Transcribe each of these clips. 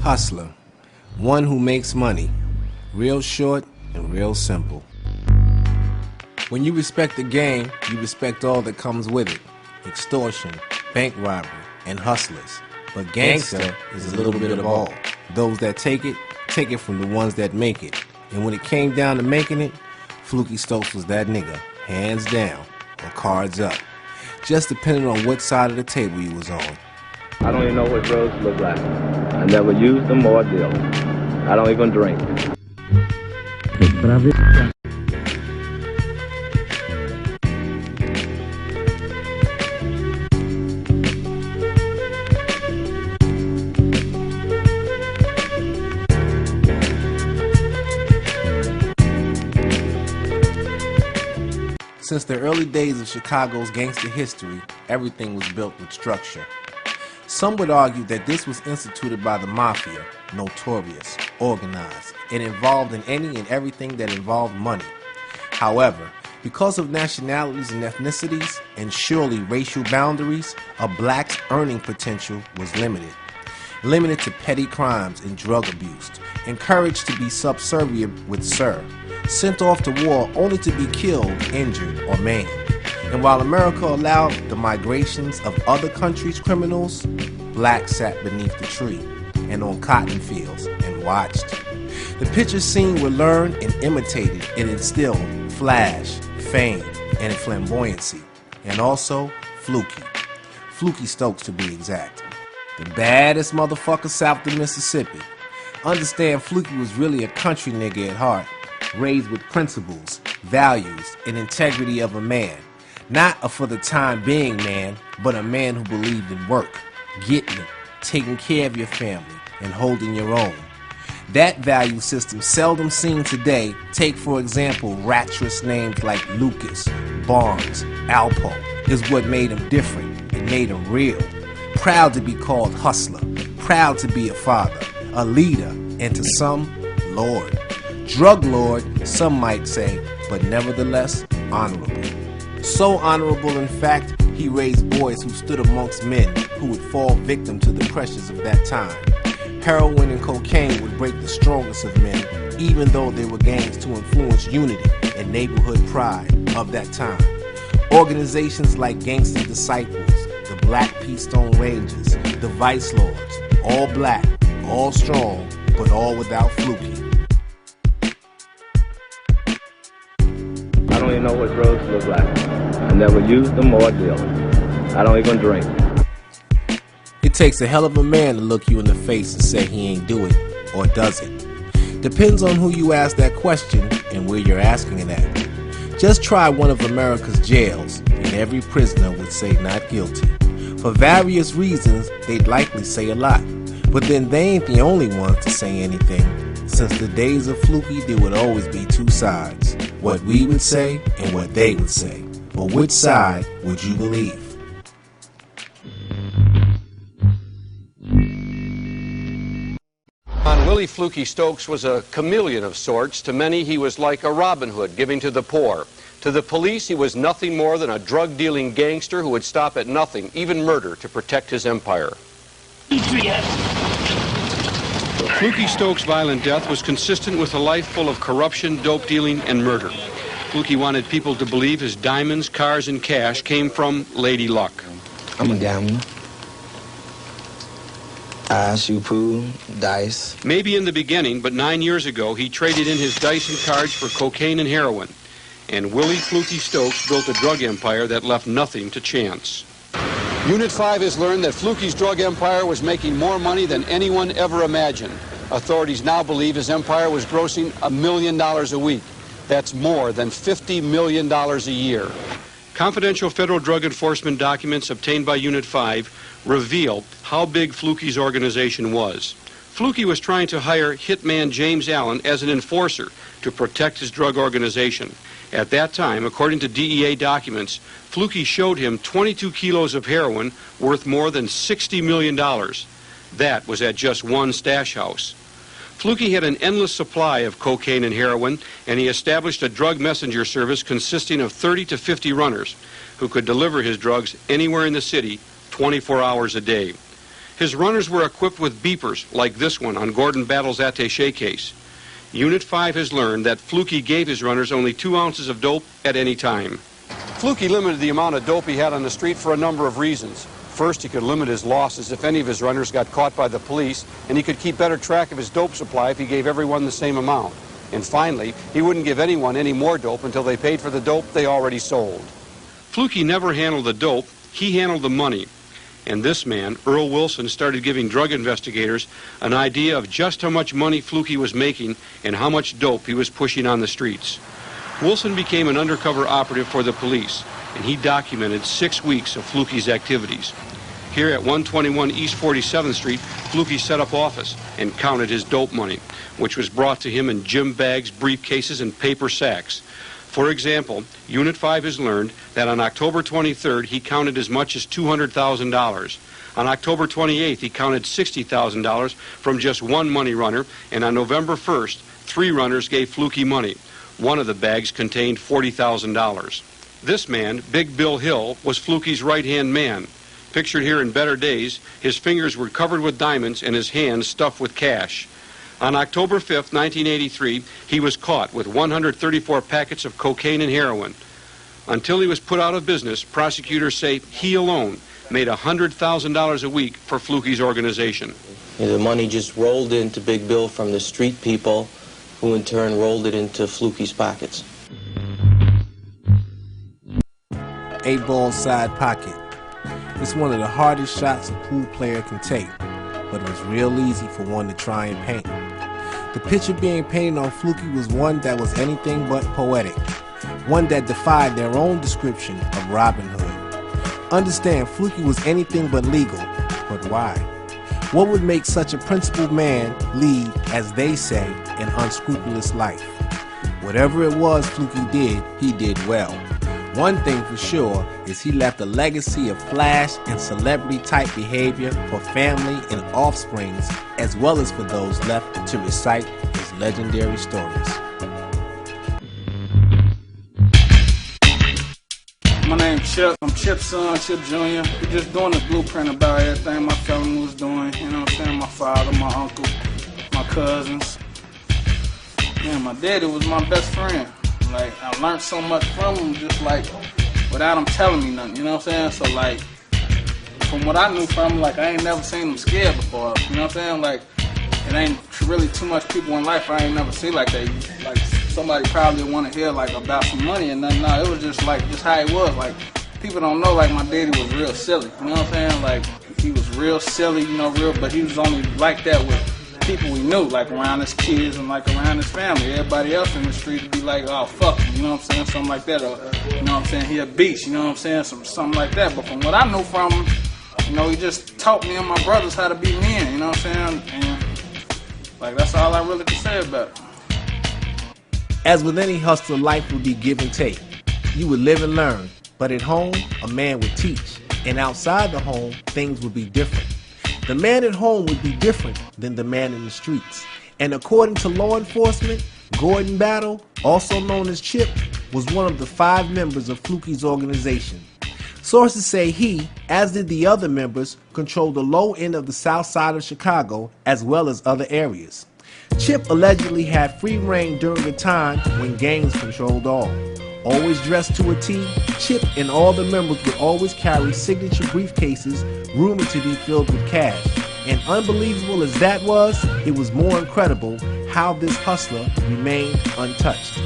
Hustler, one who makes money, real short and real simple. When you respect the game, you respect all that comes with it. Extortion, bank robbery, and hustlers. But gangster is a little bit of all. Those that take it from the ones that make it. And when it came down to making it, Flukey Stokes was that nigga, hands down, or cards up. Just depending on what side of the table you was on. I don't even know what drugs look like. I never used them or deal. I don't even drink. Since the early days of Chicago's gangster history, everything was built with structure. Some would argue that this was instituted by the mafia, notorious, organized, and involved in any and everything that involved money. However, because of nationalities and ethnicities, and surely racial boundaries, a black's earning potential was limited. Limited to petty crimes and drug abuse, encouraged to be subservient with sir, sent off to war only to be killed, injured, or maimed. And while America allowed the migrations of other countries' criminals, blacks sat beneath the tree and on cotton fields and watched. The pictures seen were learned and imitated and instilled flash, fame, and flamboyancy, and also Flukey Stokes to be exact. The baddest motherfucker south of Mississippi. Understand Flukey was really a country nigga at heart, raised with principles, values, and integrity of a man. Not a for the time being man, but a man who believed in work, getting it, taking care of your family, and holding your own. That value system seldom seen today. Take for example rapturous names like Lucas, Barnes, Alpo, is what made him different and made him real. Proud to be called hustler, proud to be a father, a leader, and to some, Lord. Drug lord, some might say, but nevertheless honorable. So honorable, in fact, he raised boys who stood amongst men who would fall victim to the pressures of that time. Heroin and cocaine would break the strongest of men, even though they were gangs to influence unity and neighborhood pride of that time. Organizations like Gangster Disciples, the Black Peace Stone Rangers, the Vice Lords, all black, all strong, but all without Flukey. I don't even know what drugs look like. I never used them or deal. I don't even drink. It takes a hell of a man to look you in the face and say he ain't do it, or does it. Depends on who you ask that question and where you're asking it at. Just try one of America's jails, and every prisoner would say not guilty. For various reasons, they'd likely say a lot. But then they ain't the only ones to say anything. Since the days of Flukey, there would always be two sides. What we would say and what they would say. But which side would you believe? Willie Flukey Stokes was a chameleon of sorts. To many, he was like a Robin Hood, giving to the poor. To the police, he was nothing more than a drug-dealing gangster who would stop at nothing, even murder, to protect his empire. Flukey Stokes' violent death was consistent with a life full of corruption, dope dealing, and murder. Flukey wanted people to believe his diamonds, cars, and cash came from Lady Luck. I'm a gambler. I shoot pool, dice. Maybe in the beginning, but 9 years ago, he traded in his dice and cards for cocaine and heroin. And Willie Flukey Stokes built a drug empire that left nothing to chance. Unit 5 has learned that Flukey's drug empire was making more money than anyone ever imagined. Authorities now believe his empire was grossing $1 million a week. That's more than $50 million a year. Confidential federal drug enforcement documents obtained by Unit 5 reveal how big Flukey's organization was. Flukey was trying to hire hitman James Allen as an enforcer to protect his drug organization. At that time, according to DEA documents, Flukey showed him 22 kilos of heroin worth more than $60 million. That was at just one stash house. Flukey had an endless supply of cocaine and heroin, and he established a drug messenger service consisting of 30 to 50 runners who could deliver his drugs anywhere in the city 24 hours a day. His runners were equipped with beepers like this one on Gordon Battle's attaché case. Unit 5 has learned that Flukey gave his runners only 2 ounces of dope at any time. Flukey limited the amount of dope he had on the street for a number of reasons. First, he could limit his losses if any of his runners got caught by the police, and he could keep better track of his dope supply if he gave everyone the same amount. And finally, he wouldn't give anyone any more dope until they paid for the dope they already sold. Flukey never handled the dope, he handled the money. And this man, Earl Wilson, started giving drug investigators an idea of just how much money Flukey was making and how much dope he was pushing on the streets. Wilson became an undercover operative for the police, and he documented 6 weeks of Flukey's activities. Here at 121 East 47th Street, Flukey set up office and counted his dope money, which was brought to him in gym bags, briefcases, and paper sacks. For example, Unit 5 has learned that on October 23rd, he counted as much as $200,000. On October 28th, he counted $60,000 from just one money runner, and on November 1st, 3 runners gave Flukey money. One of the bags contained $40,000. This man, Big Bill Hill, was Flukey's right-hand man. Pictured here in better days, his fingers were covered with diamonds and his hands stuffed with cash. On October 5th, 1983, he was caught with 134 packets of cocaine and heroin. Until he was put out of business, prosecutors say he alone made $100,000 a week for Flukey's organization. The money just rolled into Big Bill from the street people, who in turn rolled it into Flukey's pockets. 8-ball side pocket. It's one of the hardest shots a pool player can take, but it was real easy for one to try and paint. The picture being painted on Flukey was one that was anything but poetic, one that defied their own description of Robin Hood. Understand, Flukey was anything but legal, but why? What would make such a principled man lead, as they say, an unscrupulous life? Whatever it was Flukey did, he did well. One thing for sure is he left a legacy of flash and celebrity-type behavior for family and offsprings, as well as for those left to recite his legendary stories. My name's Chip. I'm Chip's son, Chip Jr. We're just doing the blueprint about everything my family was doing. You know what I'm saying? My father, my uncle, my cousins. Man, my daddy was my best friend. Like, I learned so much from him, just like, without him telling me nothing, you know what I'm saying? So, like, from what I knew from him, like, I ain't never seen him scared before, you know what I'm saying? Like, it ain't really too much people in life I ain't never seen like that. Like, somebody probably want to hear, like, about some money and nothing. No, it was just, like, just how he was. Like, people don't know, like, my daddy was real silly, you know what I'm saying? Like, he was real silly, you know, but he was only like that with people we knew, like around his kids and like around his family. Everybody else in the street would be like, oh, fuck him, you know what I'm saying? Something like that. Or, you know what I'm saying? He a beast, you know what I'm saying? Something like that. But from what I knew from him, you know, he just taught me and my brothers how to be men, you know what I'm saying? And, like, that's all I really can say about it. As with any hustler, life would be give and take. You would live and learn, but at home, a man would teach. And outside the home, things would be different. The man at home would be different than the man in the streets. And according to law enforcement, Gordon Battle, also known as Chip, was one of the 5 members of Flukey's organization. Sources say he, as did the other members, controlled the low end of the south side of Chicago as well as other areas. Chip allegedly had free reign during a time when gangs controlled all. Always dressed to a T, Chip and all the members would always carry signature briefcases rumored to be filled with cash. And unbelievable as that was, it was more incredible how this hustler remained untouched.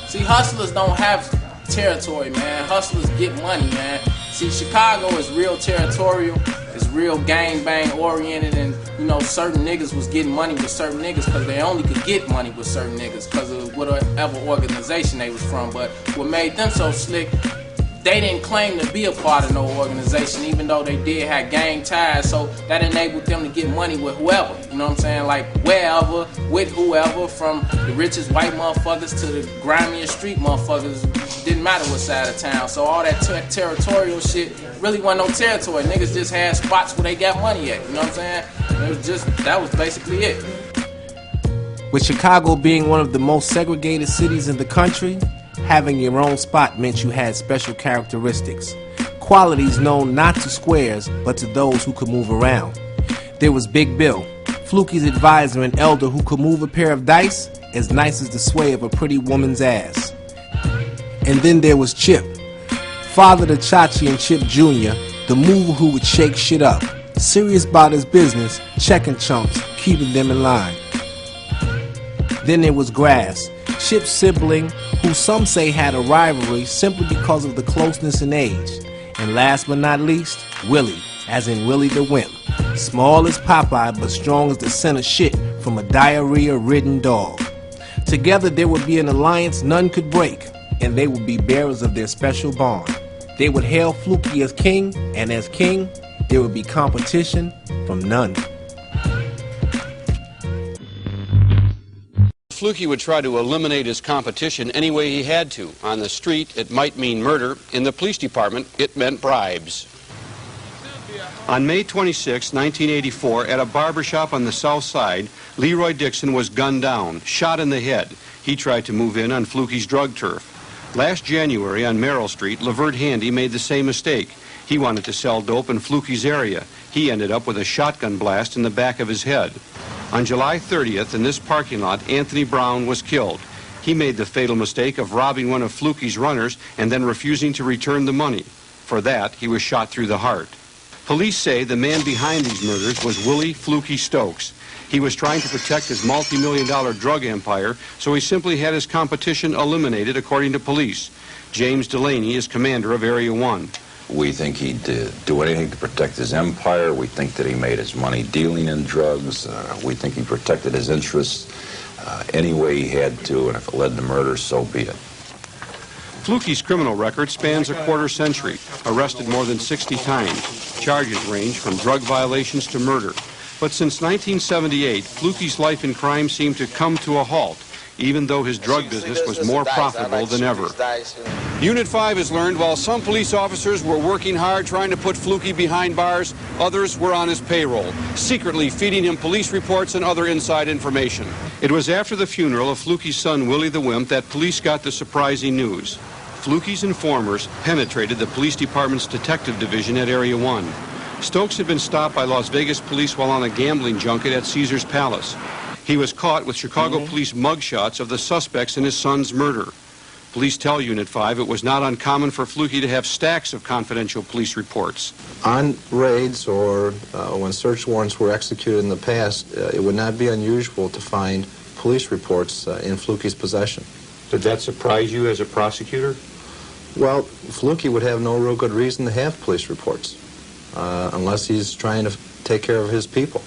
See, hustlers don't have territory, man. Hustlers get money, man. See, Chicago is real territorial. It's real gangbang oriented, and you know, certain niggas was getting money with certain niggas because they only could get money with certain niggas because of whatever organization they was from. But what made them so slick, they didn't claim to be a part of no organization, even though they did have gang ties. So that enabled them to get money with whoever. You know what I'm saying? Like wherever, with whoever, from the richest white motherfuckers to the grimiest street motherfuckers. Didn't matter what side of town. So all that territorial shit really wasn't no territory. Niggas just had spots where they got money at. You know what I'm saying? It was just, that was basically it. With Chicago being one of the most segregated cities in the country, having your own spot meant you had special characteristics. qualities known not to squares, but to those who could move around. There was Big Bill, Flukey's advisor and elder who could move a pair of dice as nice as the sway of a pretty woman's ass. And then there was Chip, father to Chachi and Chip Jr., the mover who would shake shit up, serious about his business, checking chumps, keeping them in line. Then there was Grass, Chip's sibling, who some say had a rivalry simply because of the closeness in age. And last but not least, Willie, as in Willie the Wimp, small as Popeye but strong as the scent of shit from a diarrhea-ridden dog. Together there would be an alliance none could break, and they would be bearers of their special bond. They would hail Flukey as king, and as king, there would be competition from none. Flukey would try to eliminate his competition any way he had to. On the street, it might mean murder. In the police department, it meant bribes. On May 26, 1984, at a barbershop on the south side, Leroy Dixon was gunned down, shot in the head. He tried to move in on Flukey's drug turf. Last January on Merrill Street, Lavert Handy made the same mistake. He wanted to sell dope in Flukey's area. He ended up with a shotgun blast in the back of his head. On July 30th, in this parking lot, Anthony Brown was killed. He made the fatal mistake of robbing one of Flukey's runners and then refusing to return the money. For that, he was shot through the heart. Police say the man behind these murders was Willie Flukey Stokes. He was trying to protect his multi-million-dollar drug empire, so he simply had his competition eliminated, according to police. James Delaney is commander of Area 1. We think he'd do anything to protect his empire. We think that he made his money dealing in drugs. We think he protected his interests any way he had to, and if it led to murder, so be it. Flukey's criminal record spans a quarter century, arrested more than 60 times. Charges range from drug violations to murder. But since 1978, Flukey's life in crime seemed to come to a halt, even though his drug business was more profitable than ever. Unit 5 has learned while some police officers were working hard trying to put Flukey behind bars, others were on his payroll, secretly feeding him police reports and other inside information. It was after the funeral of Flukey's son, Willie the Wimp, that police got the surprising news. Flukey's informers penetrated the police department's detective division at Area 1. Stokes had been stopped by Las Vegas police while on a gambling junket at Caesar's Palace. He was caught with Chicago police mugshots of the suspects in his son's murder. Police tell Unit 5 it was not uncommon for Flukey to have stacks of confidential police reports. On raids or when search warrants were executed in the past, it would not be unusual to find police reports in Flukey's possession. Did that surprise you as a prosecutor? Well, Flukey would have no real good reason to have police reports unless he's trying to take care of his people.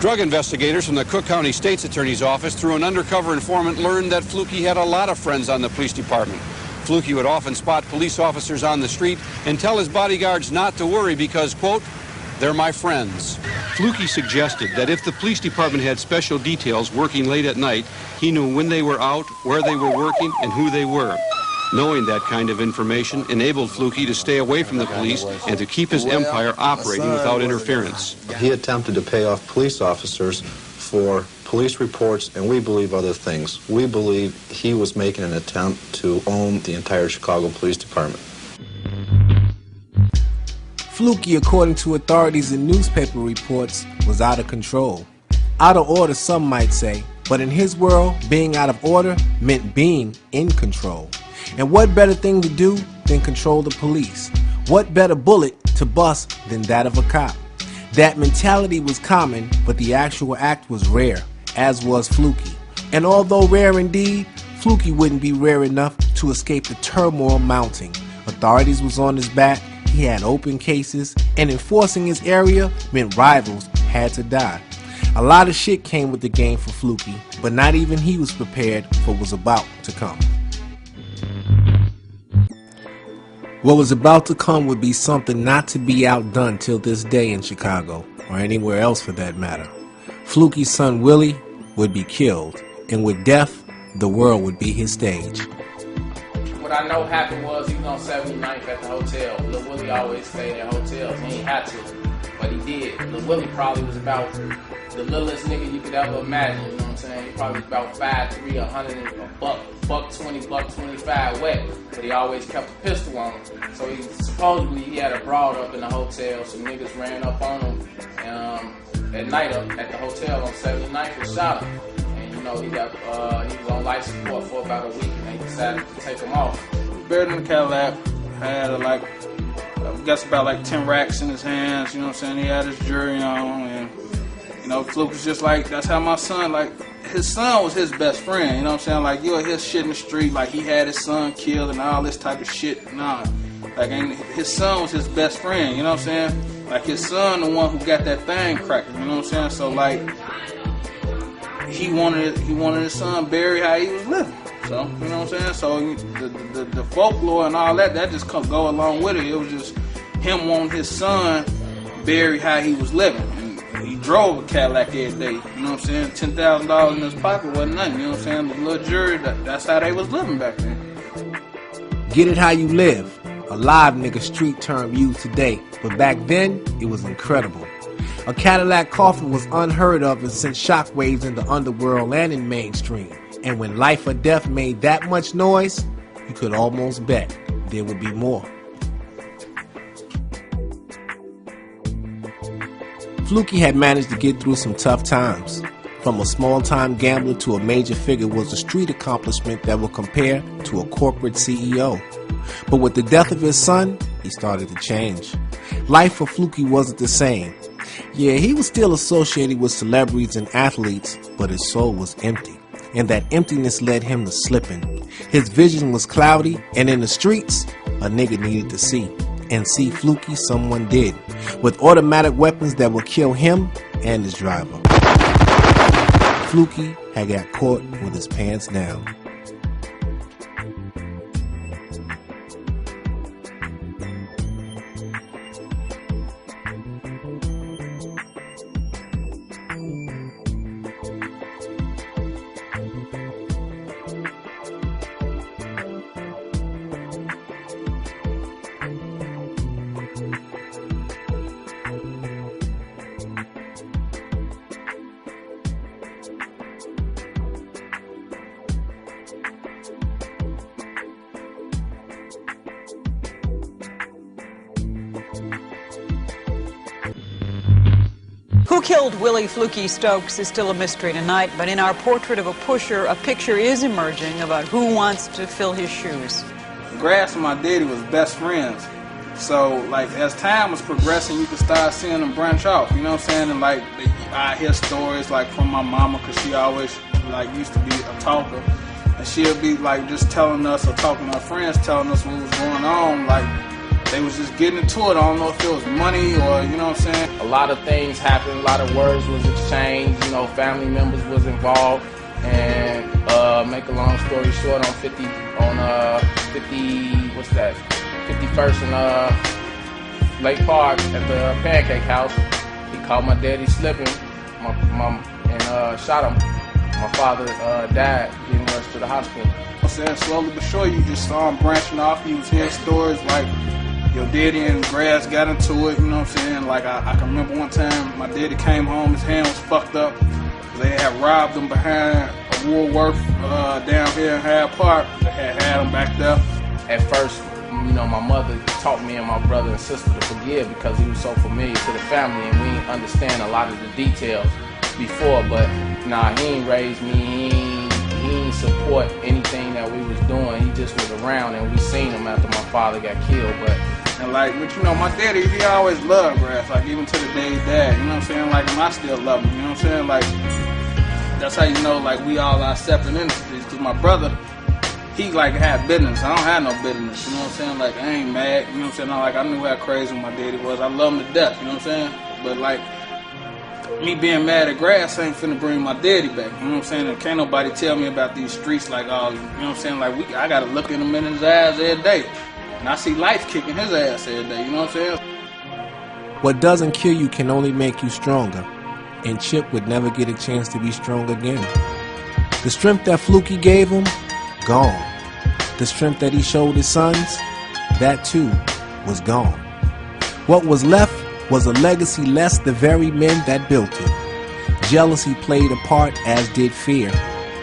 Drug investigators from the Cook County State's Attorney's Office, through an undercover informant, learned that Flukey had a lot of friends on the police department. Flukey would often spot police officers on the street and tell his bodyguards not to worry because, quote, they're my friends. Flukey suggested that if the police department had special details working late at night, he knew when they were out, where they were working, and who they were. Knowing that kind of information enabled Flukey to stay away from the police and to keep his empire operating without interference. He attempted to pay off police officers for police reports and we believe other things. We believe he was making an attempt to own the entire Chicago Police Department. Flukey, according to authorities and newspaper reports, was out of control. Out of order, some might say, but in his world, being out of order meant being in control. And what better thing to do than control the police? What better bullet to bust than that of a cop? That mentality was common, but the actual act was rare, as was Flukey. And although rare indeed, Flukey wouldn't be rare enough to escape the turmoil mounting. Authorities was on his back, he had open cases, and enforcing his area meant rivals had to die. A lot of shit came with the game for Flukey, but not even he was prepared for what was about to come. What was about to come would be something not to be outdone till this day in Chicago, or anywhere else for that matter. Flukey's son Willie would be killed, and with death, the world would be his stage. what I know happened was he was on 79th at the hotel. Lil Willie always stayed at hotels. He ain't had to, but he did. Lil Willie probably was about the littlest nigga you could ever imagine. You know what I'm saying? He probably was about 5'3", 100 and a buck 20, buck 25 wet. But he always kept a pistol on him. So supposedly he had a broad up in the hotel. Some niggas ran up on him at night up at the hotel on 79th and shot him. You know, he was on life support for about a week, and they decided to take him off. Buried in the Cadillac, had I guess about like 10 racks in his hands. You know what I'm saying? He had his jewelry on, and you know, Fluke was just like, that's how my son, like, his son was his best friend. You know what I'm saying? Like, you'll hear shit in the street, like he had his son killed and all this type of shit. Nah, like, his son was his best friend. You know what I'm saying? Like, his son, the one who got that thing cracking. You know what I'm saying? So like, he wanted his son buried how he was living. So, you know what I'm saying? So the folklore and all that just go along with it. It was just him wanting his son buried how he was living. And he drove a Cadillac every day. You know what I'm saying? $10,000 in his pocket wasn't nothing. You know what I'm saying? The little jury, that's how they was living back then. Get it how you live. A live nigga street term used today. But back then, it was incredible. A Cadillac coffin was unheard of and sent shockwaves in the underworld and in mainstream. And when life or death made that much noise, you could almost bet there would be more. Flukey had managed to get through some tough times. From a small-time gambler to a major figure was a street accomplishment that would compare to a corporate CEO. But with the death of his son, he started to change. Life for Flukey wasn't the same. Yeah, he was still associated with celebrities and athletes, but his soul was empty. And that emptiness led him to slipping. His vision was cloudy, and in the streets, a nigga needed to see. And see Flukey someone did, with automatic weapons that would kill him and his driver. Flukey had got caught with his pants down. Who killed Willie Flukey Stokes is still a mystery tonight, but in our portrait of a pusher, a picture is emerging about who wants to fill his shoes. Grass and my daddy was best friends. So, like, as time was progressing, you could start seeing them branch off, you know what I'm saying? And, like, I hear stories, like, from my mama, because she always, like, used to be a talker. And she'll be, like, just telling us or talking to her friends, telling us what was going on, like, they was just getting into it. I don't know if it was money or, you know what I'm saying? A lot of things happened, a lot of words was exchanged, you know, family members was involved. And make a long story short, on 51st and Lake Park at the Pancake House, he caught my daddy slipping, and shot him. My father died, getting rushed to the hospital. I'm saying slowly but surely, you just saw him branching off. He was hearing stories like your daddy and Grass got into it, you know what I'm saying? Like, I can remember one time my daddy came home, his hand was fucked up. They had robbed him behind a Woolworth down here in Hyde Park. They had him back there. At first, you know, my mother taught me and my brother and sister to forgive because he was so familiar to the family and we didn't understand a lot of the details before. But nah, he ain't raised me, he ain't support anything that we was doing. He just was around and we seen him after my father got killed. But you know, my daddy, he always loved Grass, like even to the day he died, you know what I'm saying? Like, and I still love him, you know what I'm saying? Like, that's how you know, like, we all are separate entities. Cause my brother, he like had business. I don't have no business, you know what I'm saying? Like, I ain't mad, you know what I'm saying? Like, I knew how crazy my daddy was. I love him to death, you know what I'm saying? But like, me being mad at Grass ain't finna bring my daddy back, you know what I'm saying? And can't nobody tell me about these streets like, oh, you know what I'm saying? Like, I gotta look him in his eyes every day. And I see life kicking his ass every day, you know what I'm saying? What doesn't kill you can only make you stronger. And Chip would never get a chance to be strong again. The strength that Flukey gave him, gone. The strength that he showed his sons, that too was gone. What was left was a legacy less the very men that built it. Jealousy played a part, as did fear.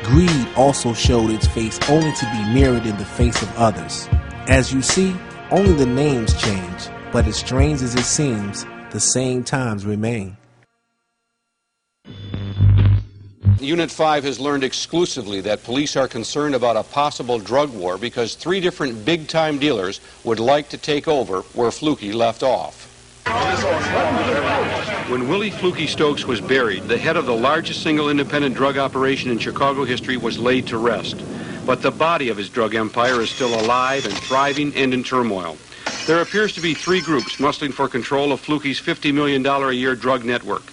Greed also showed its face, only to be mirrored in the face of others. As you see, only the names change, but as strange as it seems, the same times remain. Unit 5 has learned exclusively that police are concerned about a possible drug war because 3 different big-time dealers would like to take over where Flukey left off. When Willie Flukey Stokes was buried, the head of the largest single independent drug operation in Chicago history was laid to rest. But the body of his drug empire is still alive and thriving and in turmoil. There appears to be 3 groups muscling for control of Flukey's $50 million a year drug network.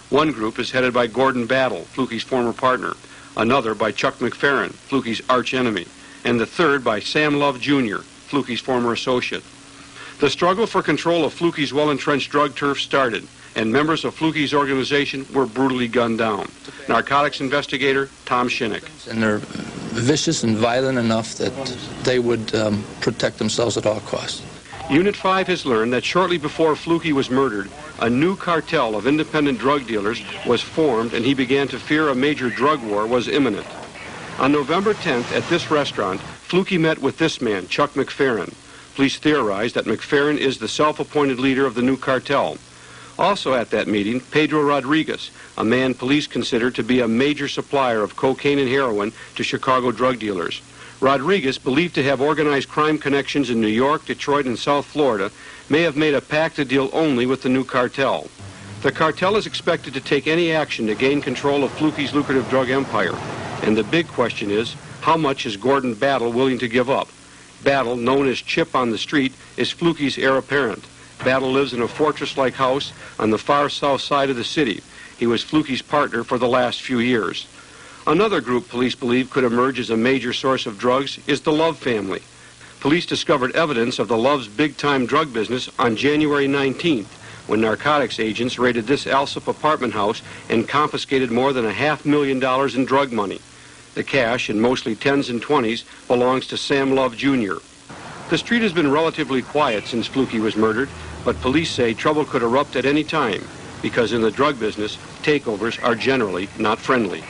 One group is headed by Gordon Battle, Flukey's former partner, another by Chuck McFerrin, Flukey's archenemy, and the third by Sam Love Jr., Flukey's former associate. The struggle for control of Flukey's well-entrenched drug turf started, and members of Flukey's organization were brutally gunned down. Narcotics investigator Tom Shinnick. And they're vicious and violent enough that they would protect themselves at all costs. Unit 5 has learned that shortly before Flukey was murdered, a new cartel of independent drug dealers was formed, and he began to fear a major drug war was imminent. On November 10th at this restaurant, Flukey met with this man, Chuck McFerrin. Police theorized that McFerrin is the self-appointed leader of the new cartel. Also at that meeting, Pedro Rodriguez, a man police consider to be a major supplier of cocaine and heroin to Chicago drug dealers. Rodriguez, believed to have organized crime connections in New York, Detroit, and South Florida, may have made a pact to deal only with the new cartel. The cartel is expected to take any action to gain control of Flukey's lucrative drug empire. And the big question is, how much is Gordon Battle willing to give up? Battle, known as Chip on the street, is Flukey's heir apparent. Battle lives in a fortress-like house on the far south side of the city. He was Flukey's partner for the last few years. Another group police believe could emerge as a major source of drugs is the Love family. Police discovered evidence of the Love's big-time drug business on January 19th, when narcotics agents raided this Alsop apartment house and confiscated more than $500,000 in drug money. The cash, in mostly 10s and 20s, belongs to Sam Love Jr. The street has been relatively quiet since Flukey was murdered, but police say trouble could erupt at any time, because in the drug business, takeovers are generally not friendly.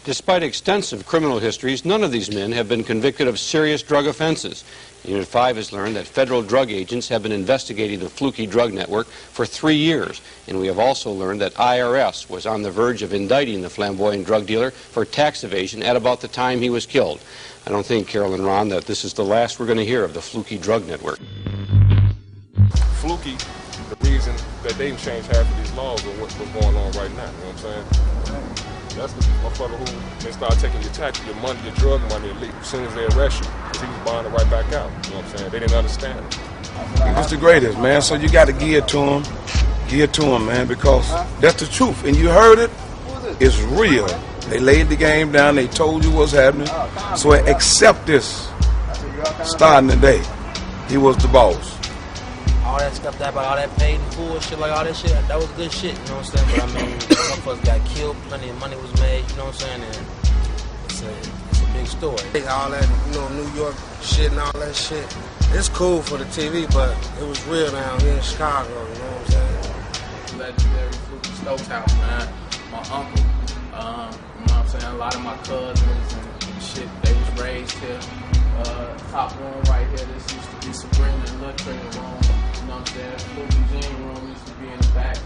Despite extensive criminal histories, none of these men have been convicted of serious drug offenses. Unit 5 has learned that federal drug agents have been investigating the Flukey drug network for 3 years, and we have also learned that IRS was on the verge of indicting the flamboyant drug dealer for tax evasion at about the time he was killed. I don't think, Carol and Ron, that this is the last we're going to hear of the Flukey drug network. Flukey, the reason that they changed half of these laws or what's going on right now, you know what I'm saying? That's the motherfucker who, they start taking your tax, your money, your drug money, as soon as they arrest you, because he was buying it right back out, you know what I'm saying? They didn't understand it. It's the greatest, man, so you got to give it to him, man, because that's the truth, and you heard it, it's real. They laid the game down, they told you what's happening, so accept this starting today. He was the boss. All that stuff, all that paid in full shit, like all that shit, that was good shit, you know what I'm saying? But I mean, some folks got killed, plenty of money was made, you know what I'm saying? And it's a big story. All that, New York shit and all that shit, it's cool for the TV, but it was real down here in Chicago, you know what I'm saying? Legendary Flukey Stokes house, man. My uncle, you know what I'm saying? A lot of my cousins and shit, they was raised here. Top room right here, this used to be Sabrina and Lil Trigger room. You know what I'm saying? Flukey Jean room used to be in the back.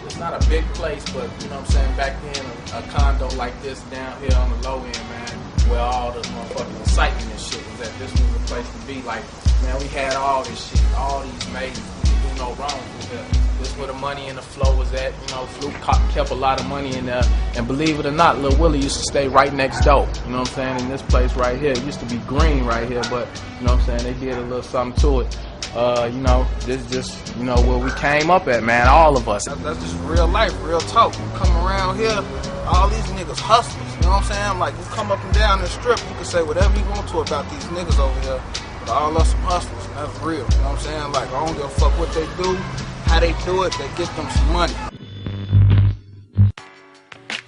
It's not a big place, but you know what I'm saying? Back then, a condo like this down here on the low end, man, where all the motherfucking excitement and shit was at. This was the place to be. Like, man, we had all this shit, all these mates. We could do no wrong with here. This where the money and the flow was at. You know, Fluke kept a lot of money in there. And believe it or not, Lil Willie used to stay right next door. You know what I'm saying? In this place right here. It used to be green right here, but you know what I'm saying? They did a little something to it. This just, where we came up at, man, all of us. That's just real life, real talk. You come around here, all these niggas hustlers, you know what I'm saying? Like, you come up and down the strip, you can say whatever you want to about these niggas over here, but all us some hustlers, that's real, you know what I'm saying? Like, I don't give a fuck what they do, how they do it, they get them some money.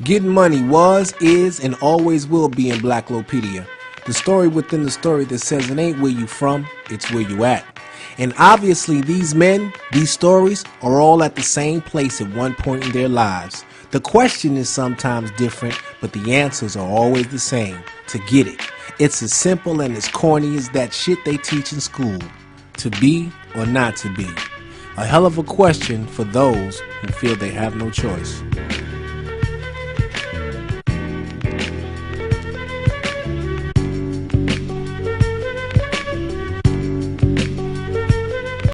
Getting money was, is, and always will be in Blacklopedia. The story within the story that says it ain't where you from, it's where you at. And obviously these men, these stories, are all at the same place at one point in their lives. The question is sometimes different, but the answers are always the same. To get it. It's as simple and as corny as that shit they teach in school. To be or not to be. A hell of a question for those who feel they have no choice.